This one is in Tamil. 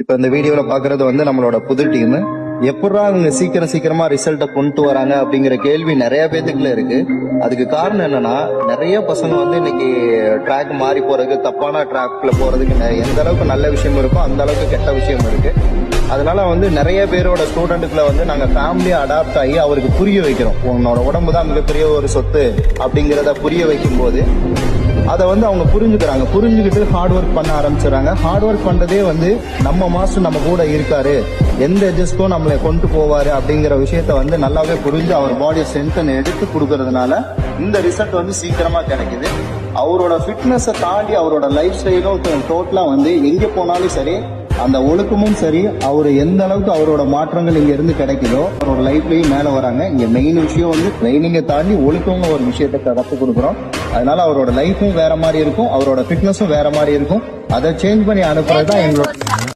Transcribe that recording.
இப்ப இந்த வீடியோல பாக்குறது வந்து நம்மளோட புது டீம். எப்படா அவங்க சீக்கிரமா ரிசல்ட்டை கொண்டு வராங்க அப்படிங்கிற கேள்வி நிறைய பேத்துக்குள்ள இருக்கு. அதுக்கு காரணம் என்னன்னா, நிறைய பசங்க வந்து இன்னைக்கு ட்ராக் மாறி போறதுக்கு, தப்பான ட்ராக்ல போறதுக்கு எந்த அளவுக்கு நல்ல விஷயம் இருக்கோ அந்த அளவுக்கு கெட்ட விஷயம் இருக்கு. அதனால வந்து நிறைய பேரோட ஸ்டூடெண்ட்டுக்குள்ள வந்து நாங்க ஃபேமிலியா அடாப்ட் ஆகி அவருக்கு புரிய வைக்கிறோம். உன்னோட உடம்பு தான் மிகப்பெரிய ஒரு சொத்து அப்படிங்கிறத புரிய வைக்கும் போது அதை வந்து அவங்க புரிஞ்சுக்கிட்டு ஹார்ட் ஒர்க் பண்ண ஆரம்பிச்சிடறாங்க. ஹார்ட் ஒர்க் பண்றதே வந்து நம்ம மாஸ்டர் நம்ம கூட இருக்காரு, எந்த எட்ஜஸ்க்கும் நம்மளை கொண்டு போவாரு அப்படிங்கிற விஷயத்த வந்து நல்லாவே புரிஞ்சு அவர் பாடி ஸ்ட்ரென்த் எடுத்து கொடுக்கறதுனால இந்த ரிசல்ட் வந்து சீக்கிரமா கிடைக்குது. அவரோட ஃபிட்னஸை தாண்டி அவரோட லைஃப் ஸ்டைலும் டோட்டலா வந்து எங்க போனாலும் சரி, அந்த ஒழுக்கமும் சரி, அவர் எந்த அளவுக்கு அவரோட மாற்றங்கள் இங்க இருந்து கிடைக்குதோ அவரோட லைஃப்லயும் மேல வராங்க. இங்க மெயின் விஷயம் வந்து ட்ரைனிங்கை தாண்டி ஒழுக்கம்னு ஒரு விஷயத்த கற்றுக் கொடுக்குறோம். அதனால அவரோட லைஃபும் வேற மாதிரி இருக்கும், அவரோட ஃபிட்னஸும் வேற மாதிரி இருக்கும். அதை சேஞ்ச் பண்ணி அனுப்புறது தான் எங்களோட